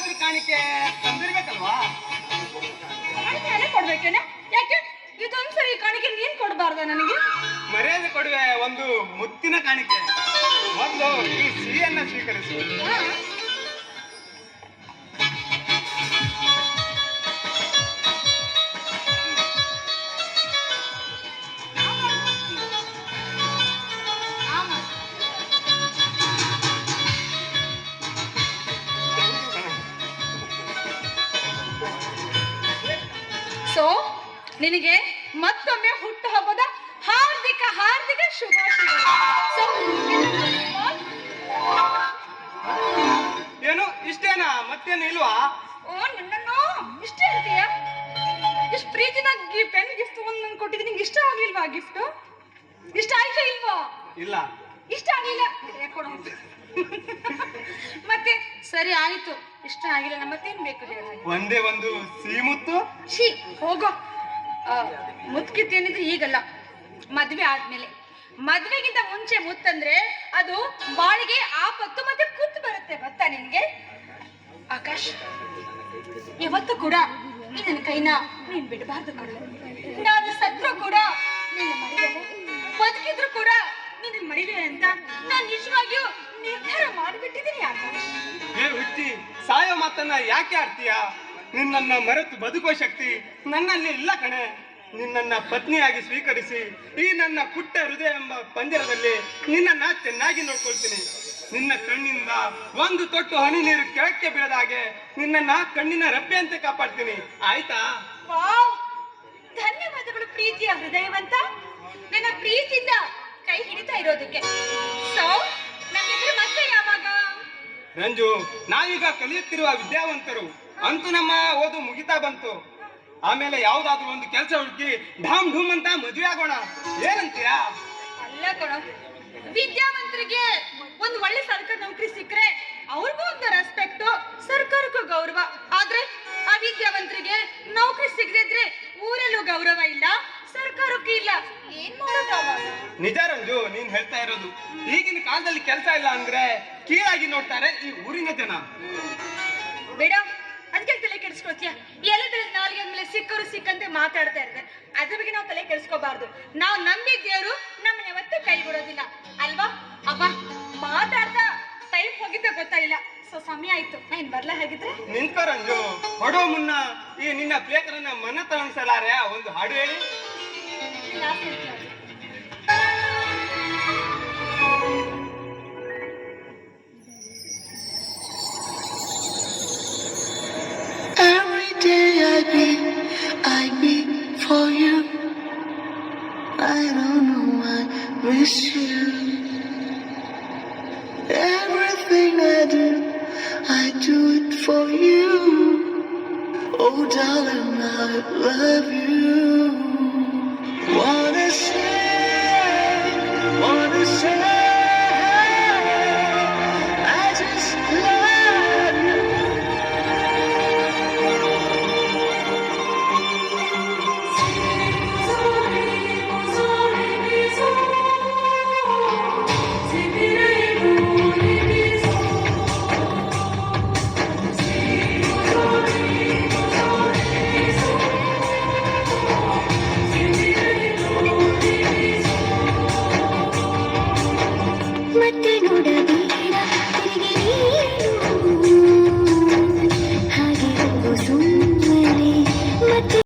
ಏನಾದ್ರೂ ಕಾಣಿಕೆ ತಂದಿರ್ಬೇಕಲ್ವಾ? ಕಾಣಿಕೆ ಕೊಡ್ಬೇಕೇನೆ? ಯಾಕೆ ಇದೊಂದ್ಸರಿ ಕಾಣಿಕೆ ನೀನ್ ಕೊಡಬಾರ್ದ ನನಗೆ? ಮರ್ಯಾದೆ ಕೊಡುವೆ, ಒಂದು ಮುತ್ತಿನ ಕಾಣಿಕೆ. ಮೊದಲು ಈ ಸಿಹಿಯನ್ನ ಸ್ವೀಕರಿಸು. ಸೊ ನಿನಗೆ ಮತ್ತೊಮ್ಮೆ ಹುಟ್ಟು ಹಬ್ಬದ ಹಾರ್ದಿಕ ಹಾರ್ದಿಕ ಶುಭಾಶಯಗಳು. ಏನು ಇಷ್ಟೇನಾ? ಮತ್ತೇನು ಇಲ್ವಾ? ಓ ನನ್ನನ್ನು ಇಷ್ಟ ಹೇಳ್ತೀಯ? ಇಷ್ಟು ಪ್ರೀತಿನ ಪೆನ್ ಗಿಫ್ಟ್ ಒಂದು ಕೊಟ್ಟಿದ್ದೀನಿ. ನಿಂಗೆ ಇಷ್ಟ ಆಗ್ಲಿಲ್ವಾ ಗಿಫ್ಟ್? ಇಷ್ಟ ಆಯ್ತಾ ಇಲ್ವಾ? ಇಲ್ಲ, ಇಷ್ಟ ಆಗಿಲ್ಲ. ಕೊಡು. ಮತ್ತೆ ಸರಿ ಆಯ್ತು, ಇಷ್ಟ ಆಗಿಲ್ಲ. ಮತ್ತೇನ್ ಬೇಕು ಹೇಳ? ಒಂದೇ ಒಂದು ಸಿಹಿ ಮುತ್ತು. ಛೀ ಹೋಗೋ. ಮುತ್ಕಿತ್ತೇನಿದ್ರೆ ಈಗಲ್ಲ, ಮದ್ವೆ ಆದ್ಮೇಲೆ. ಮದ್ವೆಗಿಂತ ಮುಂಚೆ ಮುತ್ತಂದ್ರೆ ಅದು ಬಾಳಿಗೆ ಆಪತ್ತು ಮತ್ತೆ ಕುತ್ತು ಬರುತ್ತೆ, ಗೊತ್ತಾ ನಿನ್ಗೆ? ಆಕಾಶ್, ಯಾವತ್ತೂ ಕೂಡ ನನ್ನ ಕೈನ ನೀನ್ ಬಿಡಬಾರ್ದು ಕಣ. ನಾನು ಸತ್ರು ಕೂಡ ನಿನ್ನ ಮಡಿವೆ, ಬದುಕಿದ್ರು ಕೂಡ ನಿನ್ನ ಮಡಿವೆ ಅಂತ ನಾನು ನಿಜವಾಗಿಯೂ ನಿರ್ಧಾರ ಮಾಡಿಬಿಟ್ಟಿದ್ದೀನಿ ಆಕಾಶ್. ಹುಚ್ಚಿ, ಸಾಯೋ ಮಾತನ್ನ ಯಾಕೆ ಆಡ್ತೀಯ? ನಿನ್ನನ್ನ ಮರೆತು ಬದುಕುವ ಶಕ್ತಿ ನನ್ನಲ್ಲಿ ಇಲ್ಲ ಕಣೆ. ನಿನ್ನನ್ನ ಪತ್ನಿಯಾಗಿ ಸ್ವೀಕರಿಸಿ ಈ ನನ್ನ ಪುಟ್ಟ ಹೃದಯ ಎಂಬ ಪಂಜರದಲ್ಲಿ ನಿನ್ನನ್ನ ಚೆನ್ನಾಗಿ ನೋಡ್ಕೊಳ್ತೀನಿ. ನಿನ್ನ ಕಣ್ಣಿಂದ ಒಂದು ತೊಟ್ಟು ಹನಿ ನೀರು ಕೆಳಕ್ಕೆ ಬೀಳದ ಹಾಗೆ ನಿನ್ನನ್ನ ಕಣ್ಣಿನ ರೆಪ್ಪೆಯಂತೆ ಕಾಪಾಡ್ತೀನಿ, ಆಯ್ತಾ? ವಾವ್, ಧನ್ಯವಾದಗಳು ಪ್ರೀತಿಯ ಹೃದಯವಂತ. ನನ್ನ ಪ್ರೀತಿಯಿಂದ ಕೈ ಹಿಡಿತಾ ಇರೋದಕ್ಕೆ. ಸೊ ನಮ್ಮಿಬ್ರು ಮತ್ತೆ ಯಾವಾಗ? ರಂಜು, ನಾವೀಗ ಕಲಿಯುತ್ತಿರುವ ವಿದ್ಯಾವಂತರು. ಅಂತೂ ನಮ್ಮ ಓದು ಮುಗಿತಾ ಬಂತು. ಆಮೇಲೆ ಯಾವ್ದಾದ್ರು ಒಂದು ಕೆಲಸ ಹುಡುಕಿ ಢಾಮ್ ಢೂಮ್ ಅಂತ ಮದುವೆ ಆಗೋಣ, ಏನಂತೀಯ? ಅಲ್ಲ ಕಣ, ವಿದ್ಯಾವಂತರಿಗೆ ಒಂದು ಒಳ್ಳೆ ಸರ್ಕಾರಿ ನೌಕರಿ ಸಿಕ್ಕರೆ ಅವ್ರಿಗೂ ಒಂದು ರೆಸ್ಪೆಕ್ಟ್, ಸರ್ಕಾರಕ್ಕೂ ಗೌರವ. ಆದ್ರೆ ಅವಿದ್ಯಾವಂತರಿಗೆ ನೌಕರಿ ಸಿಗದಿದ್ರೆ ಊರಲ್ಲೂ ಗೌರವ ಇಲ್ಲ, ಸರ್ಕಾರಕ್ಕೂ ಇಲ್ಲ. ಏನ್ ಮಾಡೋದು ಅವಾಗ? ನಿಜ ರಂಜು, ನೀನ್ ಹೇಳ್ತಾ ಇರೋದು. ಈಗಿನ ಕಾಲದಲ್ಲಿ ಕೆಲಸ ಇಲ್ಲ ಅಂದ್ರೆ ಕೀಳಾಗಿ ನೋಡ್ತಾರೆ ಈ ಊರಿನ ಜನ. ಬೇಡ, ಅದಕ್ಕೆ ತಲೆ ಕೆಡಿಸ್ಕೊಳ್ತೀಯ? ಎಲ್ಲದ್ರ ನಾಲ್ಗೆ ಮೇಲೆ ಸಿಕ್ಕರು ಸಿಕ್ಕಂತೆ ಮಾತಾಡ್ತಾ ಇರ್ತಾರೆ. ಅದ್ರ ಬಗ್ಗೆ ನಾವು ತಲೆ ಕೆಡಿಸ್ಕೋಬಾರ್ದು. ನಾವು ನಂಬಿದ್ದೇವ್ರು ನಮ್ಮನ್ನ ಯಾವತ್ತೂ ಕೈ ಬಿಡೋದಿಲ್ಲ, ಅಲ್ವಾ? ಅಪ್ಪ, ಮಾತಾಡ್ತಾ ಟೈಮ್ ಹೋಗಿದ್ದೆ ಗೊತ್ತಾಗಿಲ್ಲ. ಸೊ ಸಮಯ ಆಯ್ತು, ನಾನು ಬರ್ಲಾ? ಹೇಗಿದ್ರೆ ನಿಂತ್ಕೋ ರಂಜು. ಹೊಡೋ ಮುನ್ನ ಈ ನಿನ್ನ ಪ್ಲೇಕರನ್ನ ಮನ ತಣಿಸಲಾರೆ ಒಂದು ಹಾಡು ಹೇಳಿ. Every day I beat for you. I don't know, I miss you. Everything I do it for you. Oh darling, I love you. Wanna say